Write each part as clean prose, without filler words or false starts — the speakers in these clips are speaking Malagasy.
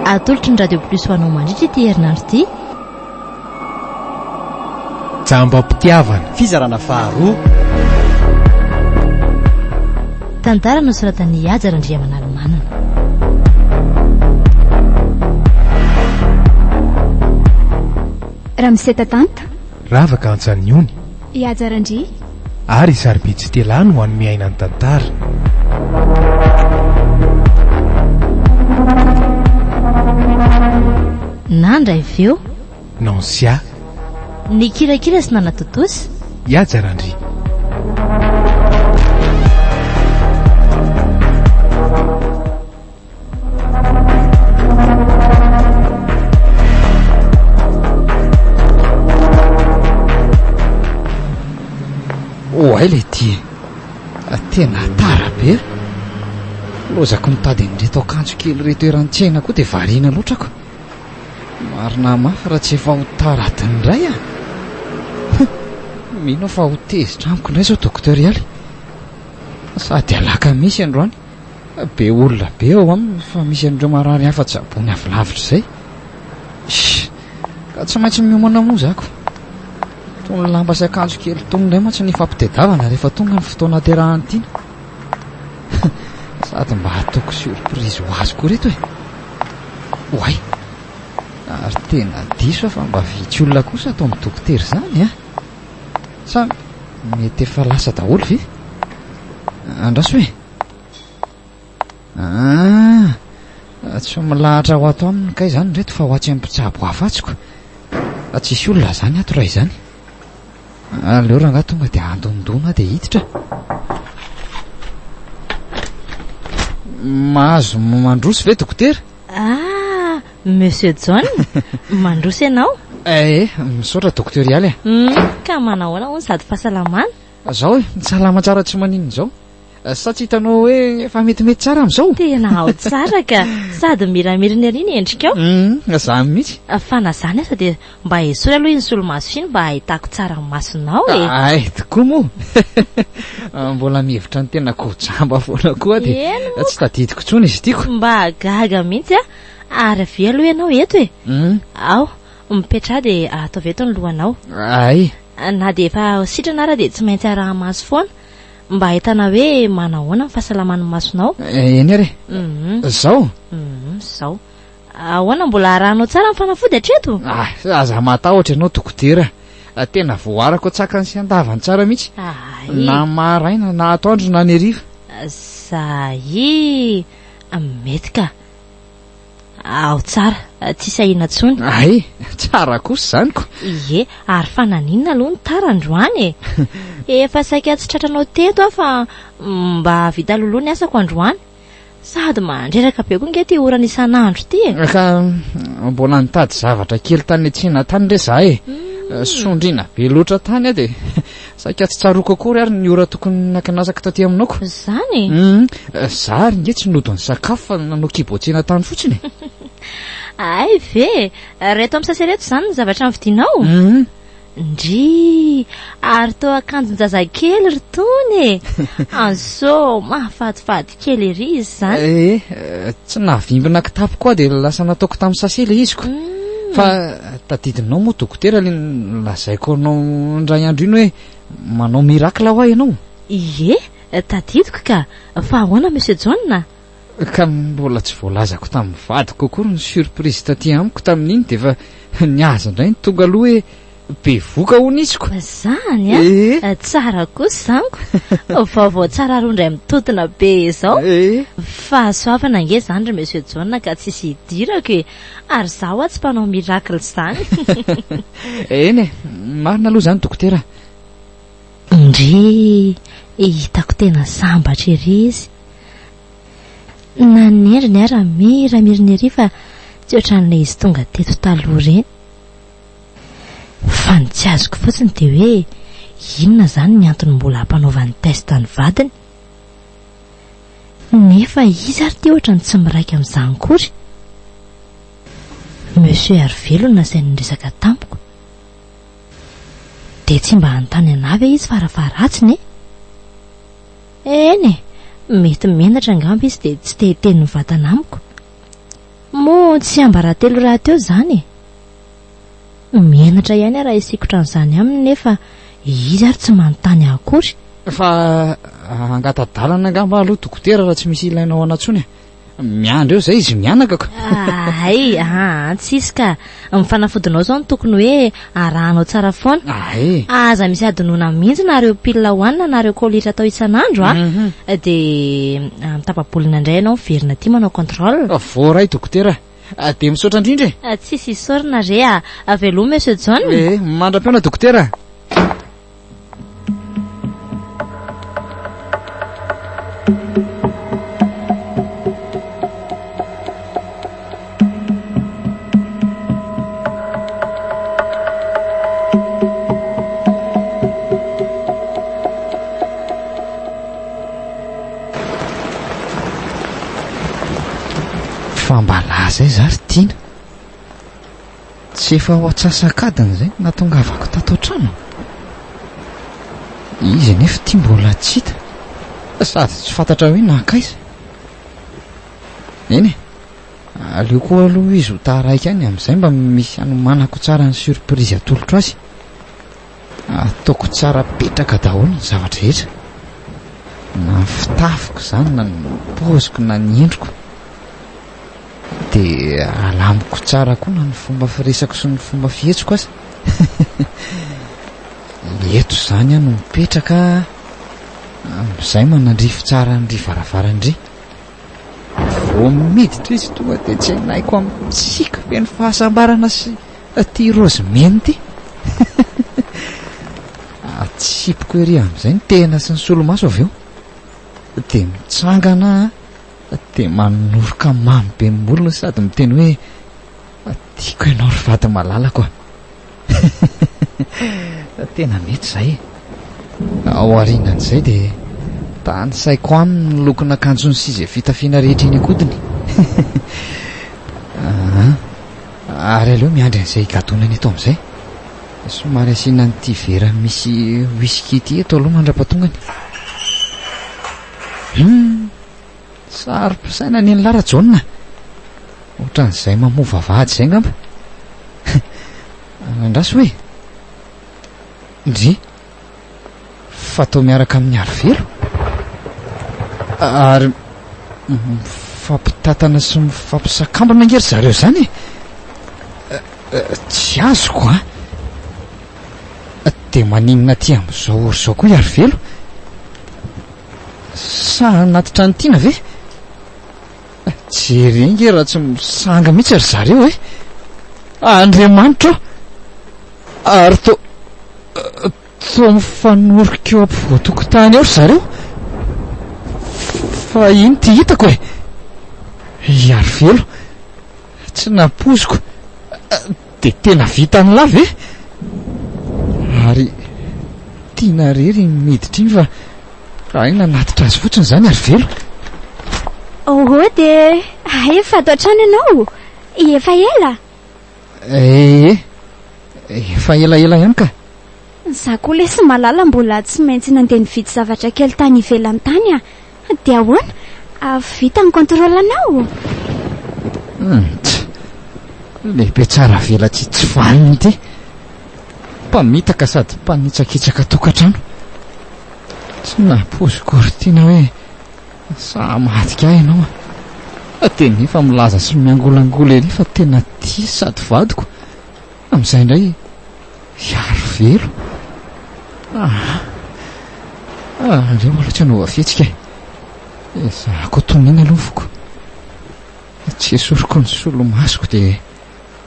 atolotry ny radio plus ho anao mandritra ity herinandro ity. Jambam-pitiavana, fizarana faharoa, tantara no soratan'ny Ajarandriamanalomanana. Ramsetatanta, ravaka antsan'iony, Ajarandri, ary saribitsy telany ho an'ny miainany tantara. Nandra iveo Nansia, ny kirakira sy nanatotosy. Ajarandri. Oay le ty tena tara be. Lozako mitady amin'reto akanjo kely reto eran-tsena koa dia variana loatrako. Marina mafy raha tsy efa ho taratiny indray a. Mino fa ho tezitra amiko indray zao dokotera Ialy. Sady alaka misy androany. Be olona be ao aminy fa misy an'ireo marary afa-tsabony avy lavitra izay. Ka tsy maintsy miomana moa zako. Tony lamba sy akanjo kely tony indray mantsy ny fampitedavana rehefa tonga ny fotoana terahany tiana. Sady mba hataoko surprise ho azy koa reto e. Oay, ary tena diso fa mba vitsy olona kosa atao amin'ny dokotera izany a. Sa mety efa lasa daholo ve? Andraso e? Tsy milahatra ho ato aminy kay izany reto fa ho atsy amin'ny mpitsabo afatsiko. Tsisy olona izany ato raha izany. Aleo raha nga tonga dia andondona dia hiditra. Mahazo mandroso ve dokotera? Monsieur John, mandroso ianao? Misaotra dokotera Ialy ka manahoana hono sady fahasalamana? Zao salama tsara tsy maninona zao. Sa tsy hitanao hoe efa metimety tsara amin'izao? Tena ao tsara ka sady miramirina ery ny endrikao. Zany mihitsy. Fa na zany asa dia mba esory aloha iny solomaso iny mba ahitako tsara ny masonao e. Tokoa moa. Mbola mihevitra ny tena kojamba foana koa dia tsy tadidiko intsony izy tiako. Mba gaga mihitsy ary avy aloha ianao eto e. Ao, mipetra dia ataovy eto ny lohanao. Na dia efa sitrana ara dia tsy maintsy araha maso foana mba ahitana hoe manahoana ny fahasalaman'ny masonao. Eny ary zao? Zao. Ahoana mbola arahanao tsara ny fanafody hatreto? Aza matahotra ianao dokotera. Tena voarako tsakany sy andavany tsara mihitsy. Na maraina na atoandro na ny hariva. Zay mety ka. Ao tsara, tsy sahina tsony. Tsara kosa zany ko. Ie, ary fa naninona aloha ny tara androany e. Efa saika tsy tratranao teto fa mba vita loloha ny asako androany. Sady mandreraka be koa nge ty orana isan'andro ty e. Ka mbola nitady zavatra kely tany etsena tany re za e. Sondriana be loatra tany dia saika tsy tsaroko akory ary ny ora tokony nakanasaka taty aminao ko. Zany? Zary nge tsy nodon'ny sakafo fa nanao kibotsena tany fotsiny. Ay ve, reto amin'ny sasereto zany ny zavatra nividinao? Ndry, ary tao akanjon-jazakely ry tony. Anso, mahafatifaty kely ery izy zany. Tsy nahavimbina kitapo koa dia lasa nataoko tamin'ny sase le izy ko. Fa tadidinao moa dokotera lazaiko anao indray andro iny hoe manao mirakla ho ahy ianao. Ie, tadidiko ka. Fa ahoana Monsieur John? Ka mbola tsy voalazako tamin'ny vadiko koa ny surprise taty amiko tamin'iny dia efa niaza indray ny tonga aloha hoe be voka ho nisiko. Zany tsara kosa zaniko. Vaovao tsara roa indray mitotona be zao. Fahasoavana nge zany ry Monsieur John ka tsisy hidirako e. Ary zaho tsy mpanao miracle zany. Eny marina aloha zany dokotera. Ndry, hitako tena sambatra ery izy. Na ny endriny ara miramirina ery fa tsy ohatran'ilay izy tonga teto taloha ireny. Fa ny tsy azoko fotsiny dia hoe inona zany ny antony mbola hampanaovany testa ny vadiny. Nefa izy ary ty ohatrany tsy miraika amin'izany kory. Monsieur ary velona nasainy resaka tampoko. Dia tsy mba hanontany anavy izy farafaratsiny e. Eny e, mety menatra angamba izy dia tsy te-teny ny vatana amiko. moa tsy ambaratelo raha teo zany mianatra ihany raha isikotra n'izany aminy nefa izy ary tsy manontany akory fa angatadalana angamba aloha dokotera raha tsy misy ilainao anatsony miandro eo zay izy mianaka ko ay tsisy ka mifanafodinao zao no tokony hoe arahanao tsara foana ay aza misy adinoana mihitsy nareo pilina hoanina nareo kolitra atao isan'andro dia mitapabolina indray ianao miverina ty manao contrôle voaray dokotera dia misaotra indrindra tsisy isorina re aveloa monsieur John mandram-peona dokotera zay zary tiana tsy efa ho atsasakadiny zay natongavako tato trano izy nefa tia mbola tsy hita sady tsy fantatra hoe nankaiza eny aleo koa aloha izy ho taraiky any amin'izay mba misy anomanako tsara ny surprise atolotro azy ataoko tsara petraka daholo ny zavatra rehetra na ny fitafiko zany na ny poziko na ny endriko dia alamiko tsara koa na ny fomba firesako sy ny fomba fihetsiko azy eto zany ano mipetraka amin'izay manandrifo tsara nyry varavaran-dry vo miditra izy tonga dia tsy naiko amin'ny tsika be ny fahasambarana sy ty rozy meny ty atsipiko ery amin'izay ny tena sy ny solomaso avy eo dia mitsangana dia manoroka mamy be molona sady miteny hoe tiako ianao ry vady malalako tena mety zay ao arinan'izay dia tany saiko aminy ny lokona akanjony sy izay fitafiana rehetra eny akodiny ary aleo miandry an'izay gadonany eto amin'izay somary asiana n'ity vera misy whisky ty eto aloha mandra-patongany sary-pisaina ny lara jauna ohatran'izay mamova vady zay ngamba andrasy hoe ndry fatao miaraka amin'ny arivelo ary mifampitatana sy mifampisakambana ngery zareo zany tsy azoko dia maninona ty amin'izao ory zao koa arivelo sa anaty trano tiana ve jerenge raha tsy misanga mihitsy ary zareo Andriamanitra ary to mifanorika eo ampivoatokotany eo ry zareo fa iny ty hitako arivelo tsy napoziko dia tena vita ny lava ary tiana rery miditra iny fa raha iny nanatitra azy fotsiny zany arivelo dia efa atao trano ianao efa ela efa elaela ihany ka za koa le sy malala mbola tsy maintsy nandeha nividy zavatra kely tany ivelany tany dia ahoana vita ny contrôle anao lehibe tsara vela tsy vaniny ty mpamitaka sady mpanitsakitsaka tokatrano tsy napoziko ry tiana hoe sa matika ianao dia nefa milaza sy miangolangolo ery fa tena tia sady vadiko amin'izay indray arivelo reo aloha tsy anova fihetsika zako tonina alovoko tsy esoriko ny solomasoko dia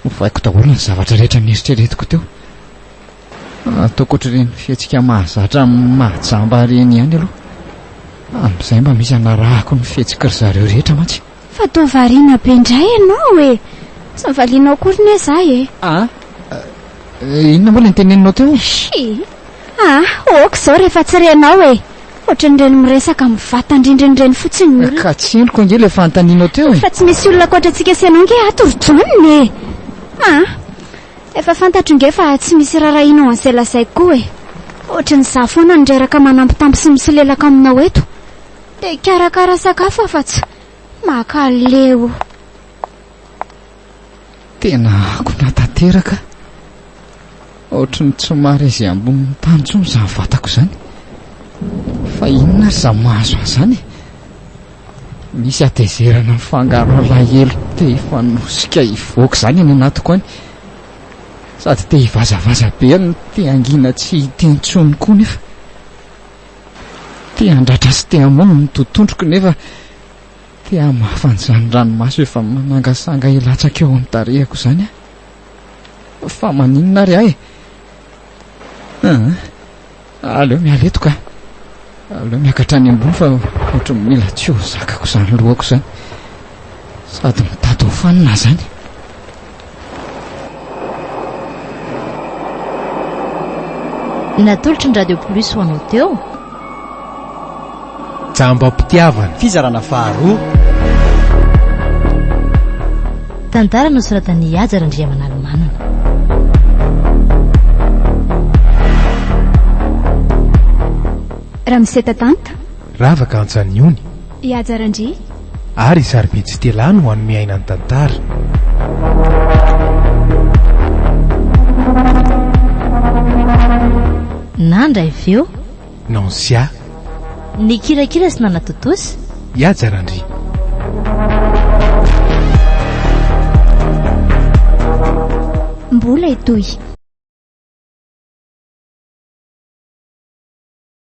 mivaiko daholo ny zavatra rehetra nieritreretiko teo ataoko ohatr'ireny fihetsika mahazatra mahajamba reny ihany aloha amin'izay mba misy anarahako ny fihetsika ry zareo rehetra mantsy fa toa variana be indray ianao sy mivalianao koriny zay inona moa le nyteneninao teo oka zao rehefa tsy renao ohatran'ireny miresaka mivata ndrindrin'ireny fotsiny olona ka tsy endriko ange le fanontanianao teo fa tsy misy olona koatra antsika sianao nge atoryjoniny efa fantatro nge fa tsy misy rarahinao an'izay lazaiko koa ohatran'ny za foana nireraka manampitampo sy misilelaka aminao eto dia karakara sakafo afa-tsy makaleo tena akona tanteraka. Ohatry ny tsy mary izay ambonin'ny tany intsony izany vatako izany. Fa inona ary izany mahazo azy izany? Misy atezerana mifangaro alahelo te hifanosika hivoaka izany any anatiko any. Sady te hivazavaza be any te angina tsy hitentsony koa nefa. Te handratra sy te hamono ny tontondroko nefa te hamafan'izany ranomaso efa manangasanga ilatsaka eo amin'ny tarehako izany a. Fa maninona ary ahy? Aleo mialeto ka. Aleo miakatra any ambony fa ohatry mila tsy ho zakako izany lohako izany. Sady mitady ho fanina izany. Natolotry ny radio plus ho anao teo. Jambam-pitiavana fizarana faharoa. Tantara nosoratan'ny Ajarandriamanalomanana. Ramsetatanta ravaka Antsaniony Ajarandri ary Sarobidy Telany ho an'ny miainany tantara. Nandra iveo Nansia ny kirakira sy nanatotosy Ajarandri. mbola itoy